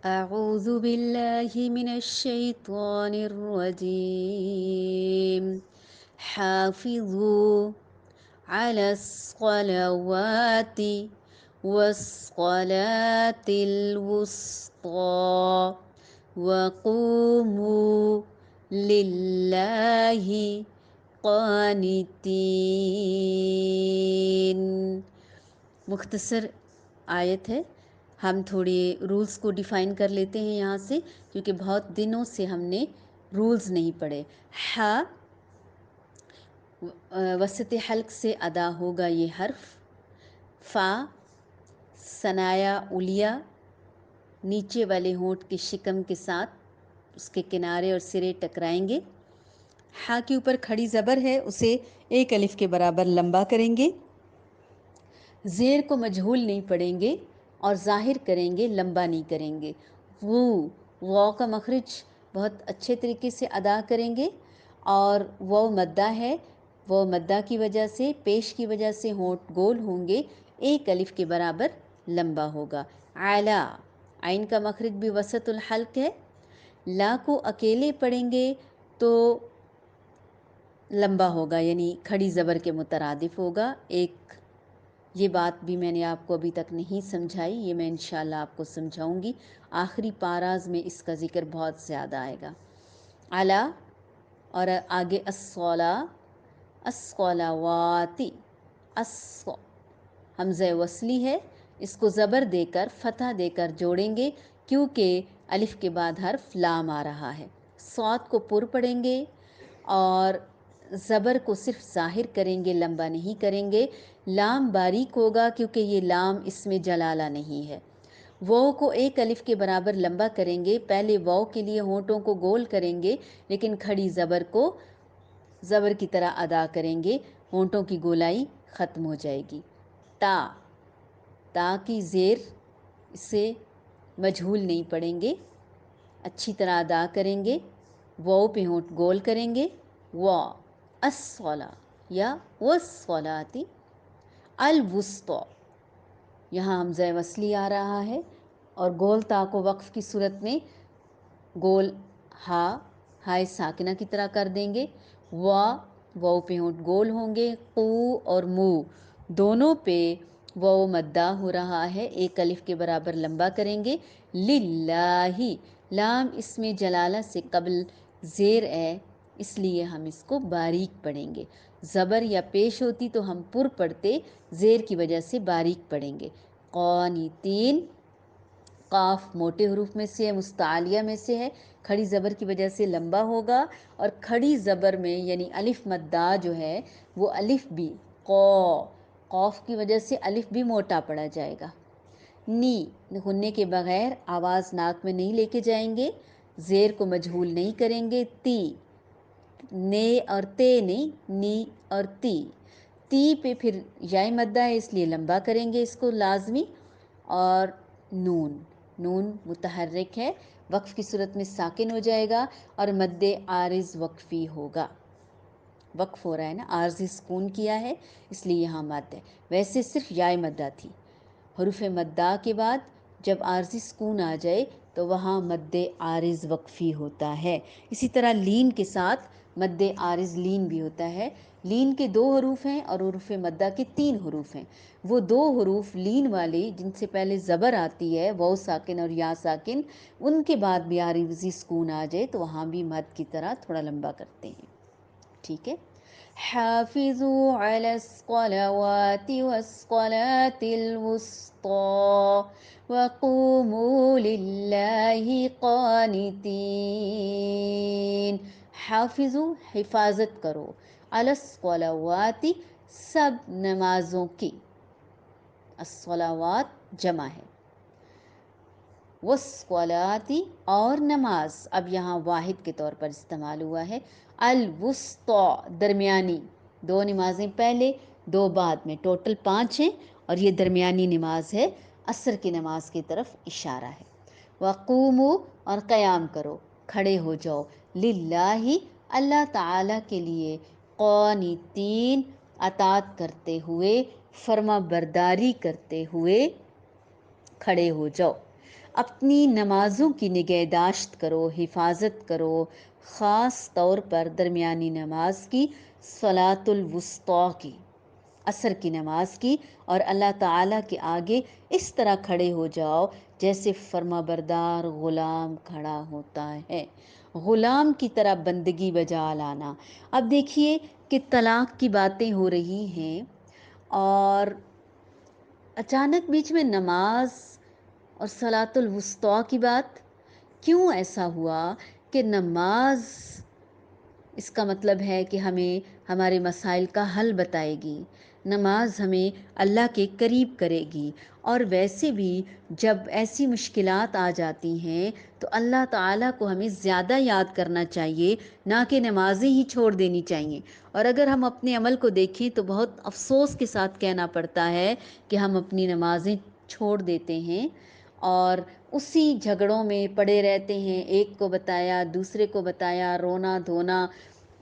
أعوذ بالله من الشيطان الرجيم. حافظوا على الصلوات والصلاة الوسطى وقوموا لله قانتين. مختصر آیت ہے. ہم تھوڑے رولز کو ڈیفائن کر لیتے ہیں یہاں سے، کیونکہ بہت دنوں سے ہم نے رولز نہیں پڑھے. ہا وسط حلق سے ادا ہوگا یہ حرف. فا ثنایا علیا نیچے والے ہونٹ کے شکم کے ساتھ اس کے کنارے اور سرے ٹکرائیں گے. ہا کے اوپر کھڑی زبر ہے، اسے ایک الف کے برابر لمبا کریں گے. زیر کو مجہول نہیں پڑھیں گے اور ظاہر کریں گے، لمبا نہیں کریں گے. واو کا مخرج بہت اچھے طریقے سے ادا کریں گے، اور واو مدہ ہے. واو مدہ کی وجہ سے، پیش کی وجہ سے ہونٹ گول ہوں گے، ایک الف کے برابر لمبا ہوگا. اعلیٰ عین کا مخرج بھی وسط الحلق ہے. لا کو اکیلے پڑھیں گے تو لمبا ہوگا، یعنی کھڑی زبر کے مترادف ہوگا. یہ بات بھی میں نے آپ کو ابھی تک نہیں سمجھائی، یہ میں انشاءاللہ آپ کو سمجھاؤں گی. آخری پاراز میں اس کا ذکر بہت زیادہ آئے گا. علا اور آگے الصلاواتی. حمزہ وصلی ہے، اس کو زبر دے کر فتح دے کر جوڑیں گے، کیونکہ الف کے بعد حرف لام آ رہا ہے. صاد کو پر پڑھیں گے اور زبر کو صرف ظاہر کریں گے، لمبا نہیں کریں گے. لام باریک ہوگا کیونکہ یہ لام اس میں جلالہ نہیں ہے. واو کو ایک الف کے برابر لمبا کریں گے. پہلے واو کے لیے ہونٹوں کو گول کریں گے، لیکن کھڑی زبر کو زبر کی طرح ادا کریں گے، ہونٹوں کی گولائی ختم ہو جائے گی. تا کی زیر اسے مجہول نہیں پڑھیں گے، اچھی طرح ادا کریں گے. واو پہ ہونٹ گول کریں گے. الصلاۃ یا والصلاۃ. الوسطی، یہاں حمزہ وصلی آ رہا ہے اور گول تا کو وقف کی صورت میں گول ہائے ساکنہ کی طرح کر دیں گے. واو پہ ہونٹ گول ہوں گے. قو اور مو دونوں پہ واو مدہ ہو رہا ہے، ایک الف کے برابر لمبا کریں گے. للہ، لام اس میں جلالہ سے قبل زیر ہے، اس لیے ہم اس کو باریک پڑھیں گے. زبر یا پیش ہوتی تو ہم پر پڑھتے، زیر کی وجہ سے باریک پڑھیں گے. قانتین، قاف موٹے حروف میں سے ہے، مستعلیہ میں سے ہے، کھڑی زبر کی وجہ سے لمبا ہوگا، اور کھڑی زبر میں یعنی الف مدہ جو ہے وہ الف بھی قاف کی وجہ سے الف بھی موٹا پڑا جائے گا. نی غنے کے بغیر آواز ناک میں نہیں لے کے جائیں گے، زیر کو مجہول نہیں کریں گے. نے اور تے نہیں، نی اور تی پہ پھر یائے مدہ ہے، اس لیے لمبا کریں گے اس کو لازمی. اور نون متحرک ہے، وقف کی صورت میں ساکن ہو جائے گا اور مد عارض وقفی ہوگا. وقف ہو رہا ہے نا، عارضی سکون کیا ہے اس لیے یہاں مد ہے. ویسے صرف یائے مدہ تھی. حروف مدہ کے بعد جب عارضی سکون آ جائے تو وہاں مد عارض وقفی ہوتا ہے. اسی طرح لین کے ساتھ مد عارض لین بھی ہوتا ہے. لین کے 2 حروف ہیں اور حروف مدہ کے 3 حروف ہیں. وہ 2 حروف لین والے جن سے پہلے زبر آتی ہے، واو ساکن اور یا ساکن، ان کے بعد بھی عارضی سکون آ جائے تو وہاں بھی مد کی طرح تھوڑا لمبا کرتے ہیں. ٹھیک ہے. حافظوا علی الصلوات والصلاة الوسطى وقوموا للہ قانتین. حافظوا حفاظت کرو، علی الصلوات سب نمازوں کی، الصلوات جمع ہے، والصلاة اور نماز، اب یہاں واحد کے طور پر استعمال ہوا ہے. الوسطی درمیانی، 2 نمازیں پہلے 2 بعد میں، ٹوٹل 5 ہیں، اور یہ درمیانی نماز ہے، عصر کی نماز کی طرف اشارہ ہے. وقوموا اور قیام کرو، کھڑے ہو جاؤ، للہ اللہ تعالیٰ کے لیے، قانتین اطاعت کرتے ہوئے، فرما برداری کرتے ہوئے کھڑے ہو جاؤ. اپنی نمازوں کی نگہداشت کرو، حفاظت کرو، خاص طور پر درمیانی نماز کی، صلاۃ الوسطیٰ کی، عصر کی نماز کی، اور اللہ تعالیٰ کے آگے اس طرح کھڑے ہو جاؤ جیسے فرما بردار غلام کھڑا ہوتا ہے، غلام کی طرح بندگی بجا لانا۔ اب دیکھیے کہ طلاق کی باتیں ہو رہی ہیں اور اچانک بیچ میں نماز اور صلاۃ الوسطیٰ کی بات کیوں؟ ایسا ہوا کہ نماز اس کا مطلب ہے کہ ہمیں ہمارے مسائل کا حل بتائے گی، نماز ہمیں اللہ کے قریب کرے گی، اور ویسے بھی جب ایسی مشکلات آ جاتی ہیں تو اللہ تعالیٰ کو ہمیں زیادہ یاد کرنا چاہیے، نہ کہ نمازیں ہی چھوڑ دینی چاہیے۔ اور اگر ہم اپنے عمل کو دیکھیں تو بہت افسوس کے ساتھ کہنا پڑتا ہے کہ ہم اپنی نمازیں چھوڑ دیتے ہیں اور اسی جھگڑوں میں پڑے رہتے ہیں، ایک کو بتایا دوسرے کو بتایا، رونا دھونا۔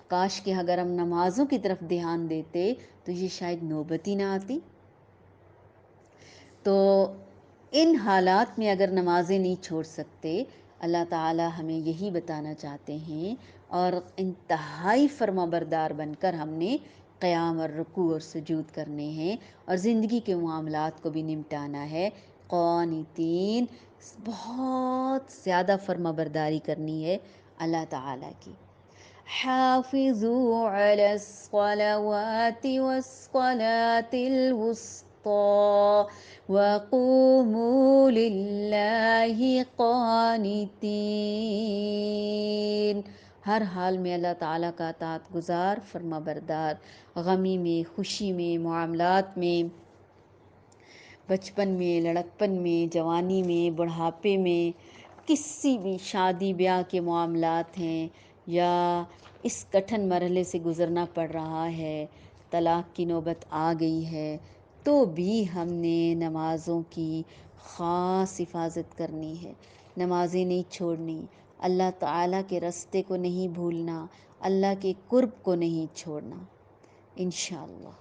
کاش کہ اگر ہم نمازوں کی طرف دھیان دیتے تو یہ شاید نوبت ہی نہ آتی۔ تو ان حالات میں اگر نمازیں نہیں چھوڑ سکتے، اللہ تعالی ہمیں یہی بتانا چاہتے ہیں، اور انتہائی فرما بردار بن کر ہم نے قیام اور رکوع اور سجود کرنے ہیں، اور زندگی کے معاملات کو بھی نمٹانا ہے۔ قانتین، بہت زیادہ فرما برداری کرنی ہے اللہ تعالیٰ کی۔ حافظوا علی الصلوات والصلاة الوسطى وقوموا للہ قانتین۔ ہر حال میں اللہ تعالیٰ کا اطاعت گزار، فرما بردار، غمی میں، خوشی میں، معاملات میں، بچپن میں، لڑکپن میں، جوانی میں، بڑھاپے میں، کسی بھی شادی بیاہ کے معاملات ہیں یا اس کٹھن مرحلے سے گزرنا پڑ رہا ہے، طلاق کی نوبت آ گئی ہے، تو بھی ہم نے نمازوں کی خاص حفاظت کرنی ہے، نمازیں نہیں چھوڑنی، اللہ تعالیٰ کے رستے کو نہیں بھولنا، اللہ کے قرب کو نہیں چھوڑنا، انشاءاللہ۔